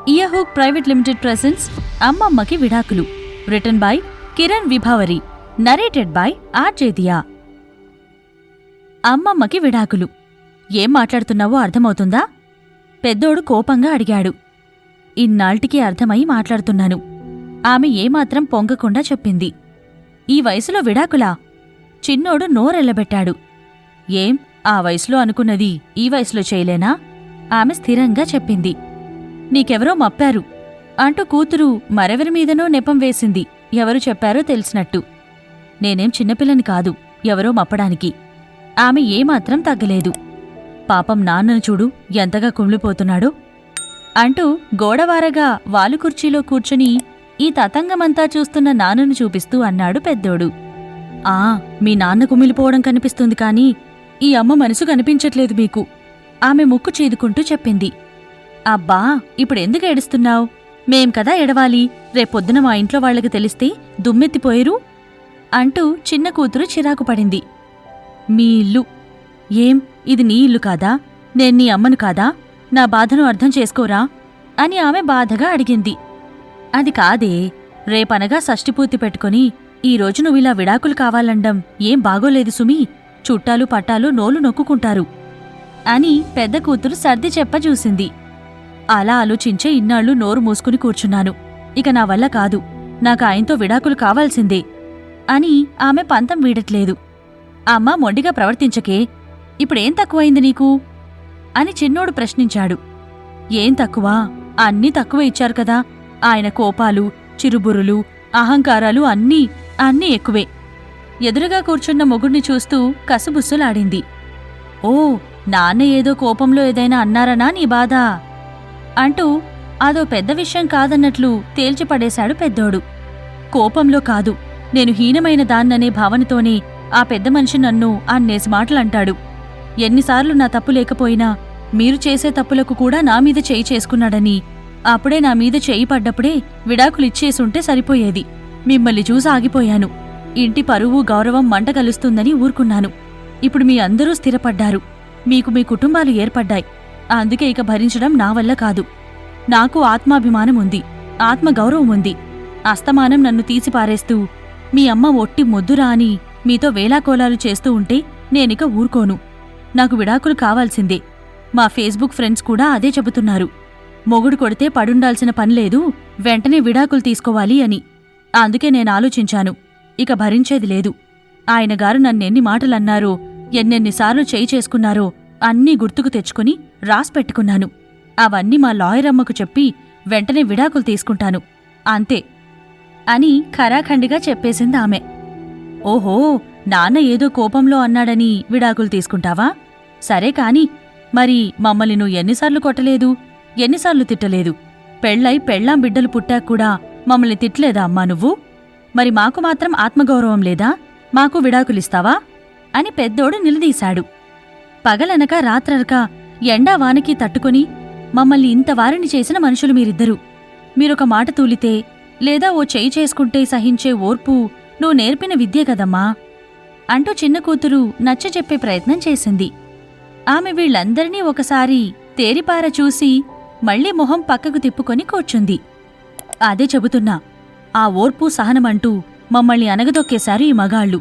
ఇయహూక్ private limited presence అమ్మమ్మకి విడాకులు. Written by Kiran Vibhavari. Narrated by RJ Diya. అమ్మమ్మకి విడాకులు. ఏం మాట్లాడుతున్నావో అర్థమవుతుందా? పెద్దోడు కోపంగా అడిగాడు. ఇన్నాళ్టికి అర్థమై మాట్లాడుతున్నాను. ఆమె ఏమాత్రం పొంగకుండా చెప్పింది. ఈ వయసులో విడాకులా? చిన్నోడు నోరెళ్లబెట్టాడు. ఏం ఆ వయసులో అనుకున్నది ఈ వయసులో చేయలేనా? ఆమె స్థిరంగా చెప్పింది. నీకెవరో మప్పారు అంటూ కూతురు మరెవరిమీదనో నెపం వేసింది. ఎవరు చెప్పారో తెలిసినట్టు. నేనేం చిన్నపిల్లని కాదు ఎవరో మప్పడానికి. ఆమె ఏమాత్రం తగ్గలేదు. పాపం నాన్నను చూడు ఎంతగా కుమిలిపోతున్నాడో అంటూ గోడవారగా వాలుకుర్చీలో కూర్చుని ఈ తతంగమంతా చూస్తున్న నాన్నను చూపిస్తూ అన్నాడు పెద్దోడు. మీ నాన్న కుమిలిపోవడం కనిపిస్తుంది కాని ఈ అమ్మ మనసు కనిపించట్లేదు మీకు. ఆమె ముక్కు చీదుకుంటూ చెప్పింది. అబ్బా ఇప్పుడెందుకు ఏడుస్తున్నావు? మేం కదా ఎడవాలి. రేపొద్దున మా ఇంట్లో వాళ్లకి తెలిస్తే దుమ్మెత్తిపోయేరు అంటూ చిన్న కూతురు చిరాకు పడింది. మీ ఇల్లు ఏం ఇది నీ ఇల్లు కాదా? నేను నీ అమ్మను కాదా? నా బాధను అర్థం చేసుకోరా అని ఆమె బాధగా అడిగింది. అది కాదే, రేపనగా షష్ఠిపూర్తి పెట్టుకుని ఈరోజు నువ్విలా విడాకులు కావాలండం ఏం బాగోలేదు సుమీ. చుట్టాలు పట్టాలు నోలు నొక్కుంటారు అని పెద్ద కూతురు సర్ది చెప్పజూసింది. అలా ఆలోచించే ఇన్నాళ్లు నోరు మూసుకుని కూర్చున్నాను. ఇక నా వల్ల కాదు, నాకు ఆయనతో విడాకులు కావాల్సిందే అని ఆమె పంతం వీడట్లేదు. అమ్మా మొండిగా ప్రవర్తించకే, ఇప్పుడేం తక్కువైంది నీకు అని చిన్నోడు ప్రశ్నించాడు. ఏం తక్కువా? అన్నీ తక్కువ ఇచ్చారు కదా. ఆయన కోపాలు, చిరుబురులు, అహంకారాలు అన్నీ ఎక్కువే. ఎదురుగా కూర్చున్న మొగుణ్ణి చూస్తూ కసుబుస్సులాడింది. ఓ నాన్న ఏదో కోపంలో ఏదైనా అన్నారనా నీ బాధ అంటూ అదో పెద్ద విషయం కాదన్నట్లు తేల్చిపడేశాడు పెద్దోడు. కోపంలో కాదు, నేను హీనమైన దాన్ననే భావనతోనే ఆ పెద్ద మనిషి నన్ను అన్నేసి మాటలంటాడు. ఎన్నిసార్లు నా తప్పు లేకపోయినా మీరు చేసే తప్పులకు కూడా నా మీద చేయి చేసుకున్నాడని, అప్పుడే నా మీద చేయి పడ్డప్పుడే విడాకులిచ్చేసుంటే సరిపోయేది. మిమ్మల్ని చూసి ఆగిపోయాను. ఇంటి పరువు గౌరవం మంట కలుస్తుందని ఊరుకున్నాను. ఇప్పుడు మీ అందరూ స్థిరపడ్డారు. మీకు మీ కుటుంబాలు ఏర్పడ్డాయి. అందుకే ఇక భరించడం నా వల్ల కాదు. నాకు ఆత్మాభిమానం ఉంది, ఆత్మగౌరవం ఉంది. అస్తమానం నన్ను తీసిపారేస్తూ మీ అమ్మ ఒట్టి మొద్దురా అని మీతో వేలాకోలాలు చేస్తూ ఉంటే నేనిక ఊరుకోను. నాకు విడాకులు కావాల్సిందే. మా ఫేస్బుక్ ఫ్రెండ్స్ కూడా అదే చెబుతున్నారు. మొగుడు కొడితే పడుండాల్సిన పనిలేదు, వెంటనే విడాకులు తీసుకోవాలి అని. అందుకే నేనాలోచించాను, ఇక భరించేది లేదు. ఆయనగారు నన్నెన్ని మాటలన్నారో, ఎన్నెన్నిసార్లు చేయి చేసుకున్నారో అన్నీ గుర్తుకు తెచ్చుకుని రాసిపెట్టుకున్నాను. అవన్నీ మా లాయరమ్మకు చెప్పి వెంటనే విడాకులు తీసుకుంటాను, అంతే అని ఖరాఖండిగా చెప్పేసింది ఆమె. ఓహో, నాన్న ఏదో కోపంలో అన్నాడని విడాకులు తీసుకుంటావా? సరే కాని, మరి మమ్మల్ని నువ్వు ఎన్నిసార్లు కొట్టలేదు, ఎన్నిసార్లు తిట్టలేదు? పెళ్ళై పెళ్ళాం బిడ్డలు పుట్టాక్కూడా మమ్మల్ని తిట్టలేదా అమ్మా నువ్వు? మరి మాకు మాత్రం ఆత్మగౌరవం లేదా? మాకు విడాకులిస్తావా అని పెద్దోడు నిలదీశాడు. పగలనక రాత్రనక ఎండా వానకి తట్టుకుని మమ్మల్ని ఇంతవారిని చేసిన మనుషులు మీరిద్దరూ. మీరొక మాట తూలితే లేదా ఓ చేయి చేసుకుంటే సహించే ఓర్పు నువ్వు నేర్పిన విద్యే కదమ్మా అంటూ చిన్న కూతురు నచ్చచెప్పే ప్రయత్నం చేసింది. ఆమె వీళ్లందరినీ ఒకసారి తేరిపార చూసి మళ్లీ మొహం పక్కకు తిప్పుకొని కూర్చుంది. అదే చెబుతున్నా, ఆ ఓర్పు సహనమంటూ మమ్మల్ని అనగదొక్కేశారు ఈ మగాళ్లు.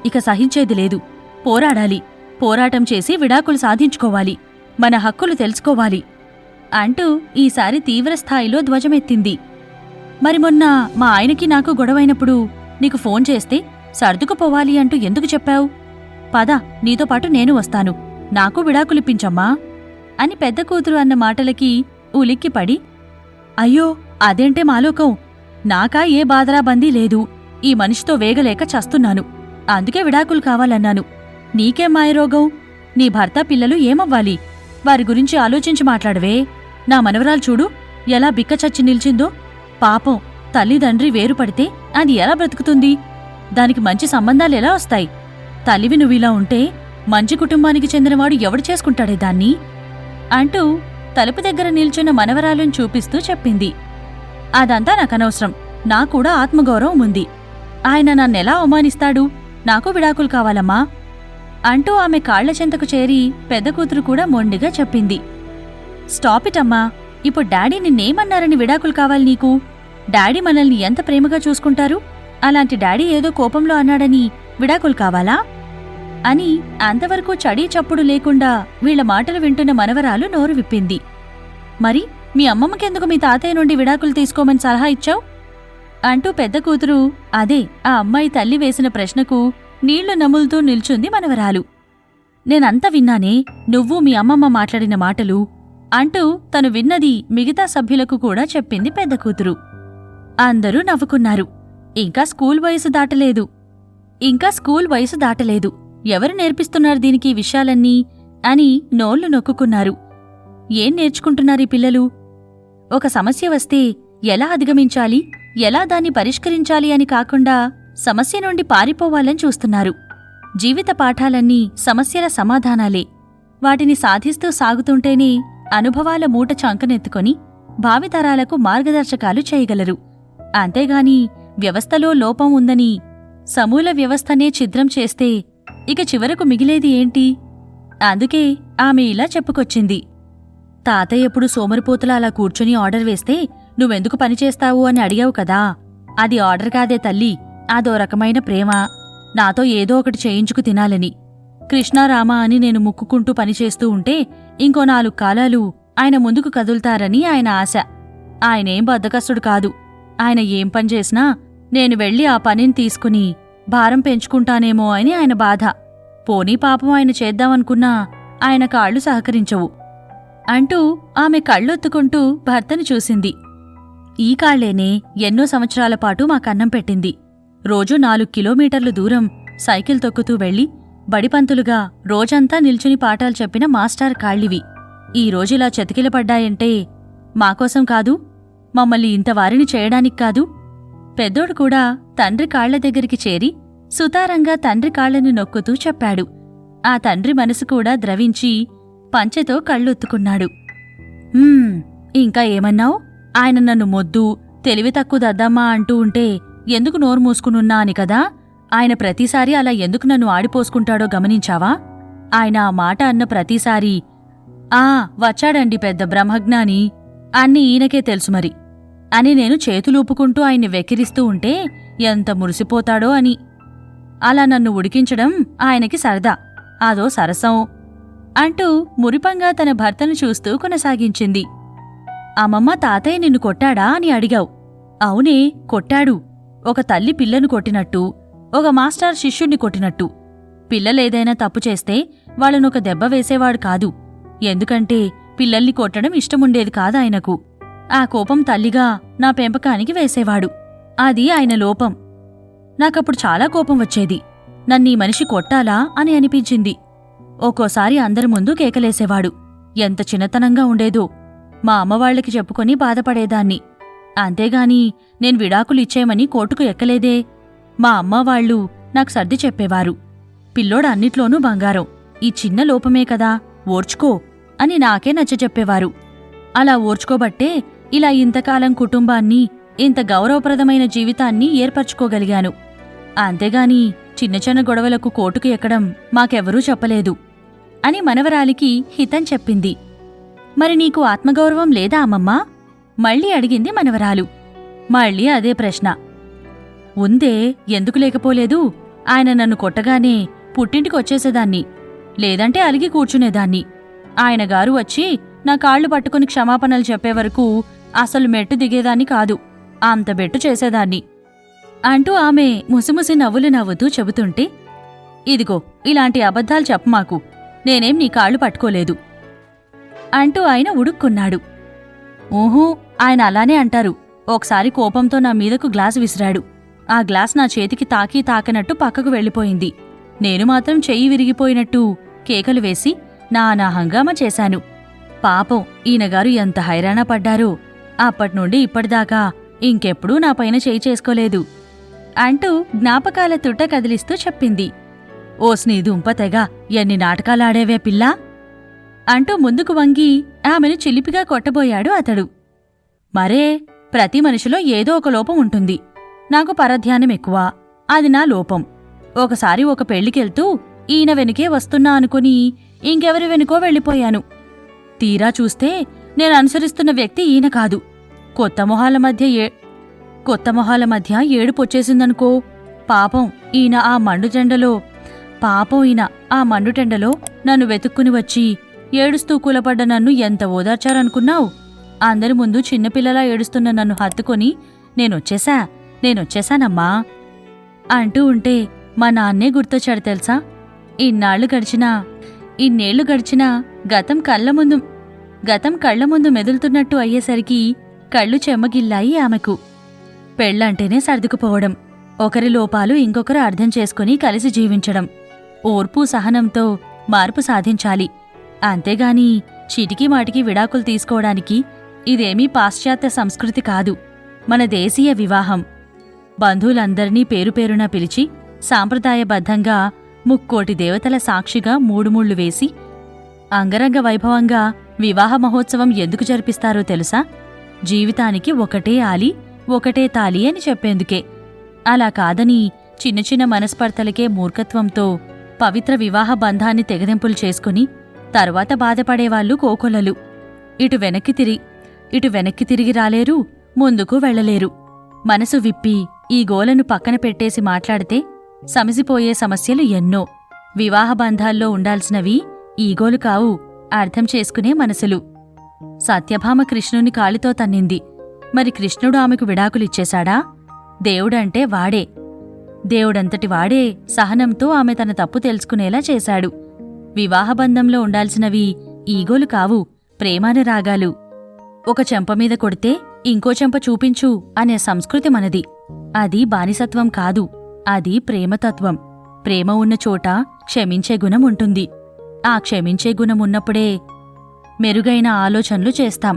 ఇక సహించేది లేదు. పోరాడాలి, పోరాటం చేసి విడాకులు సాధించుకోవాలి, మన హక్కులు తెలుసుకోవాలి అంటూ ఈసారి తీవ్రస్థాయిలో ధ్వజమెత్తింది. మరి మొన్న మా ఆయనకి నాకు గొడవైనప్పుడు నీకు ఫోన్ చేస్తే సర్దుకుపోవాలి అంటూ ఎందుకు చెప్పావు? పద, నీతో పాటు నేను వస్తాను, నాకు విడాకులిప్పించమ్మా అని పెద్ద కూతురు అన్న మాటలకి ఉలిక్కిపడి, అయ్యో అదేంటే మాలోకం, నాకా ఏ బాధరాబందీ లేదు. ఈ మనిషితో వేగలేక చస్తున్నాను, అందుకే విడాకులు కావాలన్నాను. నీకేం మాయరోగం? నీ భర్త పిల్లలు ఏమవ్వాలి? వారి గురించి ఆలోచించి మాట్లాడవే. నా మనవరాలు చూడు ఎలా బిక్కచచ్చి నిల్చిందో. పాపం, తల్లిదండ్రి వేరుపడితే అది ఎలా బ్రతుకుతుంది? దానికి మంచి సంబంధాలెలా వస్తాయి? తల్లివి నువ్విలా ఉంటే మంచి కుటుంబానికి చెందినవాడు ఎవడు చేసుకుంటాడే దాన్ని అంటూ తలుపు దగ్గర నిల్చున్న మనవరాలను చూపిస్తూ చెప్పింది. అదంతా నాకనవసరం, నాకూడా ఆత్మగౌరవం ఉంది. ఆయన నన్నెలా అవమానిస్తాడు? నాకు విడాకులు కావాలమ్మా అంటూ ఆమె కాళ్ల చెంతకు చేరి పెద్ద కూతురు కూడా మొండిగా చెప్పింది. స్టాప్ ఇట్ అమ్మా, ఇప్పుడు డాడీ నిన్నేమన్నారని విడాకులు కావాలి నీకు? డాడీ మనల్ని ఎంత ప్రేమగా చూసుకుంటారు? అలాంటి డాడీ ఏదో కోపంలో అన్నాడని విడాకులు కావాలా? అని అంతవరకు చడీ చప్పుడు లేకుండా వీళ్ల మాటలు వింటున్న మనవరాలు నోరు విప్పింది. మరి మీ అమ్మమ్మకెందుకు మీ తాతయ్య నుండి విడాకులు తీసుకోమని సలహా ఇచ్చావు? అంటూ పెద్ద కూతురు అదే ఆ అమ్మాయి తల్లి వేసిన ప్రశ్నకు నీళ్లు నములుతూ నిల్చుంది మనవరాలు. నేనంతా విన్నానే, నువ్వు మీ అమ్మమ్మ మాట్లాడిన మాటలు అంటూ తను విన్నది మిగతా సభ్యులకు కూడా చెప్పింది పెద్ద కూతురు. అందరూ నవ్వుకున్నారు. ఇంకా స్కూల్ వయసు దాటలేదు. ఎవరు నేర్పిస్తున్నారు దీనికి ఈ విషయాలన్నీ అని నోళ్లు నొక్కుకున్నారు. ఏం నేర్చుకుంటున్నారీ పిల్లలు? ఒక సమస్య వస్తే ఎలా అధిగమించాలి, ఎలా దాన్ని పరిష్కరించాలి అని కాకుండా సమస్య నుండి పారిపోవాలని చూస్తున్నారు. జీవిత పాఠాలన్నీ సమస్యల సమాధానాలే. వాటిని సాధిస్తూ సాగుతుంటేనే అనుభవాల మూట చంకనెత్తుకొని భావితరాలకు మార్గదర్శకాలు చేయగలరు. అంతేగాని వ్యవస్థలో లోపం ఉందని సమూల వ్యవస్థనే ఛిద్రం చేస్తే ఇక చివరకు మిగిలేది ఏంటి? అందుకే ఆమె ఇలా చెప్పుకొచ్చింది. తాతయ్య ఎప్పుడు సోమరిపోతులా అలా కూర్చుని ఆర్డర్ వేస్తే నువ్వెందుకు పనిచేస్తావు అని అడిగావు కదా. అది ఆర్డర్ కాదే తల్లి, అదో రకమైన ప్రేమ. నాతో ఏదో ఒకటి చేయించుకు తినాలని. కృష్ణారామా అని నేను ముక్కుకుంటూ పనిచేస్తూ ఉంటే ఇంకో 4 కాలాలు ఆయన ముందుకు కదులుతారని ఆయన ఆశ. ఆయనేం బద్ధకస్తుడు కాదు. ఆయన ఏం పనిచేసినా నేను వెళ్ళి ఆ పనిని తీసుకుని భారం పెంచుకుంటానేమో అని ఆయన బాధ. పోనీ పాపం ఆయన చేద్దామనుకున్నా ఆయన కాళ్లు సహకరించవు అంటూ ఆమె కళ్ళొత్తుకుంటూ భర్తను చూసింది. ఈ కాళ్లేనే ఎన్నో సంవత్సరాల పాటు మాకన్నం పెట్టింది. రోజూ 4 కిలోమీటర్లు దూరం సైకిల్ తొక్కుతూ వెళ్లి బడిపంతులుగా రోజంతా నిల్చుని పాఠాలు చెప్పిన మాస్టర్ కాళ్ళివి. ఈ రోజులా చతికిలపడ్డాయంటే మాకోసం కాదు, మమ్మల్ని ఇంతవారిని చేయడానికి కాదు. పెద్దోడు కూడా తండ్రి కాళ్ల దగ్గరికి చేరి సుతారంగా తండ్రి కాళ్లను నొక్కుతూ చెప్పాడు. ఆ తండ్రి మనసు కూడా ద్రవించి పంచెతో కళ్ళొత్తుకున్నాడు. ఇంకా ఏమన్నావు? ఆయన నన్ను మొద్దు, తెలివి తక్కువ దద్దమ్మా అంటూ ఉంటే ఎందుకు నోరు మూసుకునున్నా అని కదా. ఆయన ప్రతిసారి అలా ఎందుకు నన్ను ఆడిపోసుకుంటాడో గమనించావా? ఆయన ఆ మాట అన్న ప్రతిసారి వచ్చాడండి పెద్ద బ్రహ్మజ్ఞాని, అన్ని ఈయనకే తెలుసు మరి అని నేను చేతులూపుకుంటూ ఆయన్ని వెక్కిరిస్తూ ఉంటే ఎంత మురిసిపోతాడో అని. అలా నన్ను ఉడికించడం ఆయనకి సరదా, అదో సరసం అంటూ మురిపంగా తన భర్తను చూస్తూ కొనసాగించింది. అమ్మమ్మ, తాతయ్య నిన్ను కొట్టాడా అని అడిగావు. అవునే, కొట్టాడు. ఒక తల్లి పిల్లను కొట్టినట్టు, ఒక మాస్టర్ శిష్యుణ్ణి కొట్టినట్టు. పిల్లలేదైనా తప్పు చేస్తే వాళ్ళనొక దెబ్బ వేసేవాడు కాదు. ఎందుకంటే పిల్లల్ని కొట్టడం ఇష్టముండేది కాదాయనకు. ఆ కోపం తల్లిగా నా పెంపకానికి వేసేవాడు. అది ఆయన లోపం. నాకప్పుడు చాలా కోపం వచ్చేది. నన్నీ మనిషి కొట్టాలా అని అనిపించింది. ఒక్కోసారి అందరి ముందు కేకలేసేవాడు. ఎంత చిన్నతనంగా ఉండేదో. మా అమ్మవాళ్లకి చెప్పుకొని బాధపడేదాన్ని. అంతేగాని నేను విడాకులిచ్చేయమని కోర్టుకు ఎక్కలేదే. మా అమ్మవాళ్లు నాకు సర్ది చెప్పేవారు. పిల్లోడు అన్నిట్లోనూ బంగారం, ఈ చిన్న లోపమే కదా, ఓర్చుకో అని నాకే నచ్చచెప్పేవారు. అలా ఓర్చుకోబట్టే ఇలా ఇంతకాలం కుటుంబాన్ని, ఇంత గౌరవప్రదమైన జీవితాన్ని ఏర్పరచుకోగలిగాను. అంతేగాని చిన్న చిన్న గొడవలకు కోర్టుకు ఎక్కడం మాకెవరూ చెప్పలేదు అని మనవరాలికి హితం చెప్పింది. మరి నీకు ఆత్మగౌరవం లేదా అమ్మమ్మా? మళ్ళీ అడిగింది మనవరాలు. మళ్ళీ అదే ప్రశ్న. ఉందే, ఎందుకు లేకపోలేదు? ఆయన నన్ను కొట్టగానే పుట్టింటికొచ్చేసేదాన్ని, లేదంటే అలిగి కూర్చునేదాన్ని. ఆయనగారు వచ్చి నా కాళ్లు పట్టుకుని క్షమాపణలు చెప్పేవరకు అసలు మెట్టు దిగేదాన్ని కాదు. అంత బెట్టు చేసేదాన్ని అంటూ ఆమె ముసిముసి నవ్వులు నవ్వుతూ చెబుతుంటే, ఇదిగో ఇలాంటి అబద్ధాలు చెప్పమాకు, నేనేం నీ కాళ్లు పట్టుకోలేదు అంటూ ఆయన ఉడుక్కున్నాడు. ఊహూ, ఆయన అలానే అంటారు. ఒకసారి కోపంతో నా మీదకు గ్లాసు విసిరాడు. ఆ గ్లాస్ నా చేతికి తాకీ తాకనట్టు పక్కకు వెళ్ళిపోయింది. నేను మాత్రం చెయ్యి విరిగిపోయినట్టు కేకలు వేసి నానా హంగామా చేశాను. పాపం ఈయనగారు ఎంత హైరాణ పడ్డారో. అప్పట్నుండి ఇప్పటిదాకా ఇంకెప్పుడూ నాపైన చేయి చేసుకోలేదు అంటూ జ్ఞాపకాల తుట్ట కదిలిస్తూ చెప్పింది. ఓస్ నీ దుంపతెగ, ఎన్ని నాటకాలాడేవే పిల్లా అంటూ ముందుకు వంగి ఆమెను చిలిపిగా కొట్టబోయాడు అతడు. మరే, ప్రతి మనిషిలో ఏదో ఒక లోపం ఉంటుంది. నాకు పరధ్యానం ఎక్కువ, అది నా లోపం. ఒకసారి ఒక పెళ్లికెళ్తూ ఈయన వెనుకే వస్తున్నా అనుకుని ఇంకెవరి వెనుకో వెళ్ళిపోయాను. తీరా చూస్తే నేను అనుసరిస్తున్న వ్యక్తి ఈయన కాదు. కొత్త మొహాల మధ్య ఏడుపొచ్చేసిందనుకో. పాపం ఈయన ఆ మండుటెండలో నన్ను వెతుక్కుని వచ్చి ఏడుస్తూ కూలపడ్డ నన్ను ఎంత ఓదార్చారనుకున్నావు? అందరి ముందు చిన్నపిల్లలా ఏడుస్తున్న నన్ను హత్తుకొని నేనొచ్చేశానమ్మా అంటూ ఉంటే మా నాన్నే గుర్తొచ్చాడు తెలుసా. ఇన్నేళ్లు గడిచినా గతం కళ్ల ముందు మెదులుతున్నట్టు అయ్యేసరికి కళ్ళు చెమ్మగిల్లాయి ఆమెకు. పెళ్లంటేనే సర్దుకుపోవడం, ఒకరి లోపాలు ఇంకొకరు అర్థం చేసుకుని కలిసి జీవించడం, ఓర్పు సహనంతో మార్పు సాధించాలి. అంతేగాని చీటికి మాటికి విడాకులు తీసుకోవడానికి ఇదేమీ పాశ్చాత్య సంస్కృతి కాదు, మన దేశీయ వివాహం. బంధువులందర్నీ పేరుపేరున పిలిచి సాంప్రదాయబద్ధంగా 3,000,000 దేవతల సాక్షిగా 3 ముళ్ళు వేసి అంగరంగ వైభవంగా వివాహ మహోత్సవం ఎందుకు జరిపిస్తారో తెలుసా? జీవితానికి ఒకటే ఆలి, ఒకటే తాలి అని చెప్పేందుకే. అలా కాదని చిన్న చిన్న మనస్పర్ధలకే మూర్ఖత్వంతో పవిత్ర వివాహ బంధాన్ని తెగదెంపులు చేసుకుని తర్వాత బాధపడేవాళ్లు కోకొల్లలు. ఇటు వెనక్కి తిరిగి రాలేరు, ముందుకు వెళ్లలేరు. మనసు విప్పి ఈ గోలను పక్కన పెట్టేసి మాట్లాడితే సమసిపోయే సమస్యలు ఎన్నో. వివాహ బంధాల్లో ఉండాల్సినవి ఈగోలు కావు, అర్థం చేసుకునే మనసులు. సత్యభామ కృష్ణుని కాలితో తన్నింది. మరి కృష్ణుడు ఆమెకు విడాకులిచ్చేశాడా? దేవుడంతటి వాడే సహనంతో ఆమె తన తప్పు తెలుసుకునేలా చేశాడు. వివాహబంధంలో ఉండాల్సినవి ఈగోలు కావు, ప్రేమానురాగాలు. ఒక చెంపమీద కొడితే ఇంకో చెంప చూపించు అనే సంస్కృతి మనది. అది బానిసత్వం కాదు, అది ప్రేమతత్వం. ప్రేమ ఉన్న చోట క్షమించే గుణం ఉంటుంది. ఆ క్షమించే గుణం ఉన్నప్పుడే మెరుగైన ఆలోచనలు చేస్తాం.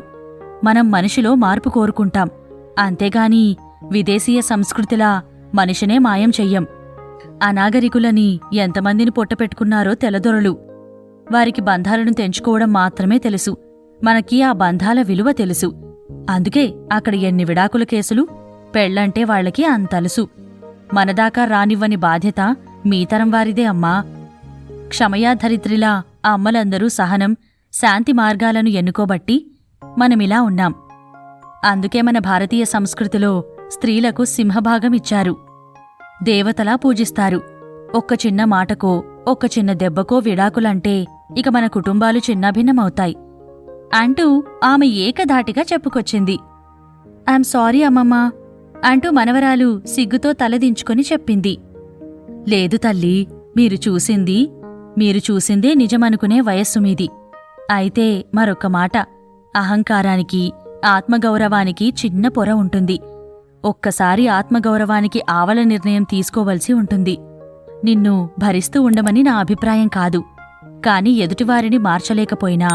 మనం మనిషిలో మార్పు కోరుకుంటాం. అంతేగాని విదేశీయ సంస్కృతిలా మనిషినే మాయం చెయ్యం. అనాగరికులని ఎంతమందిని పొట్టపెట్టుకున్నారో తెలదొరలు. వారికి బంధాలను తెంచుకోవడం మాత్రమే తెలుసు. మనకి ఆ బంధాల విలువ తెలుసు. అందుకే అక్కడ ఎన్ని విడాకుల కేసులు. పెళ్లంటే వాళ్లకి అంతలుసు. మనదాకా రానివ్వని బాధ్యత మీతరం వారిదే అమ్మా. క్షమయాధరిత్రిలా ఆ అమ్మలందరూ సహనం, శాంతి మార్గాలను ఎన్నుకోబట్టి మనమిలా ఉన్నాం. అందుకే మన భారతీయ సంస్కృతిలో స్త్రీలకు సింహభాగం ఇచ్చారు. దేవతలా పూజిస్తారు. ఒక్క చిన్న మాటకో, ఒక్క చిన్న దెబ్బకో విడాకులంటే ఇక మన కుటుంబాలు చిన్నాభిన్నమవుతాయి అంటూ ఆమె ఏకధాటిగా చెప్పుకొచ్చింది. ఐఎమ్ సారీ అమ్మమ్మా అంటూ మనవరాలు సిగ్గుతో తలదించుకొని చెప్పింది. లేదు తల్లీ, మీరు చూసిందే నిజమనుకునే వయస్సు మీది. అయితే మరొక్క మాట, అహంకారానికి, ఆత్మగౌరవానికి చిన్న పొర ఉంటుంది. ఒక్కసారి ఆత్మగౌరవానికి ఆవల నిర్ణయం తీసుకోవలసి ఉంటుంది. నిన్ను భరిస్తూ ఉండమని నా అభిప్రాయం కాదు. కాని ఎదుటివారిని మార్చలేకపోయినా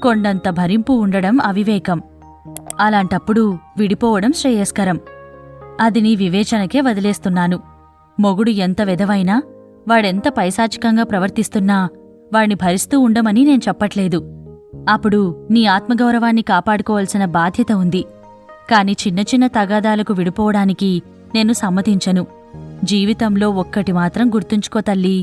కొండంత భరింపు ఉండడం అవివేకం. అలాంటప్పుడు విడిపోవడం శ్రేయస్కరం. అది నీ వివేచనకే వదిలేస్తున్నాను. మొగుడు ఎంత వెధవైనా, వాడెంత పైశాచికంగా ప్రవర్తిస్తున్నా వాణ్ణి భరిస్తూ ఉండమని నేను చెప్పట్లేదు. అప్పుడు నీ ఆత్మగౌరవాన్ని కాపాడుకోవాల్సిన బాధ్యత ఉంది. కాని చిన్న చిన్న తగాదాలకు విడిపోవడానికి నేను సమ్మతించను. జీవితంలో ఒక్కటి మాత్రం గుర్తుంచుకో తల్లీ,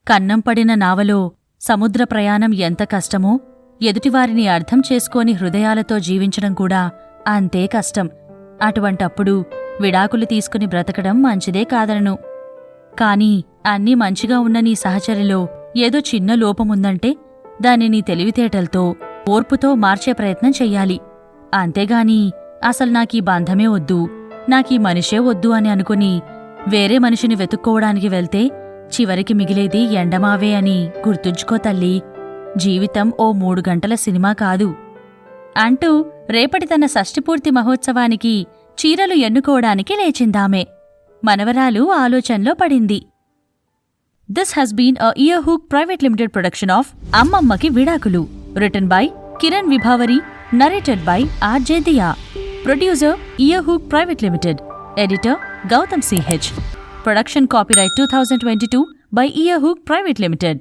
కన్నం పడిన నావలో సముద్ర ప్రయాణం ఎంత కష్టమో, ఎదుటివారిని అర్థం చేసుకోని హృదయాలతో జీవించడం కూడా అంతే కష్టం. అటువంటప్పుడు విడాకులు తీసుకుని బ్రతకడం మంచిదే కాదనను. కాని అన్నీ మంచిగా ఉన్న నీ సహచరిలో ఏదో చిన్న లోపముందంటే దాన్ని నీ తెలివితేటలతో, ఓర్పుతో మార్చే ప్రయత్నం చెయ్యాలి. అంతేగాని అసలు నాకీ బంధమే వద్దు, నాకీ మనిషే వద్దు అని అనుకుని వేరే మనిషిని వెతుక్కోవడానికి వెళ్తే చివరికి మిగిలేది ఎండమావే అని గుర్తుంచుకో తల్లీ. జీవితం ఓ 3 గంటల సినిమా కాదు అంటూ రేపటి తన షష్ఠిపూర్తి మహోత్సవానికి చీరలు ఎన్నుకోవడానికి లేచిందామె. మనవరాలు ఆలోచనలో పడింది. This has been a Earhook Private Limited production of అమ్మమ్మకి విడాకులు. Written by Kiran Vibhavari. Narrated by R.J. Diya. Producer Earhook Private Limited. Editor Gautam C.H. Production copyright 2022 by Earhook Private Limited.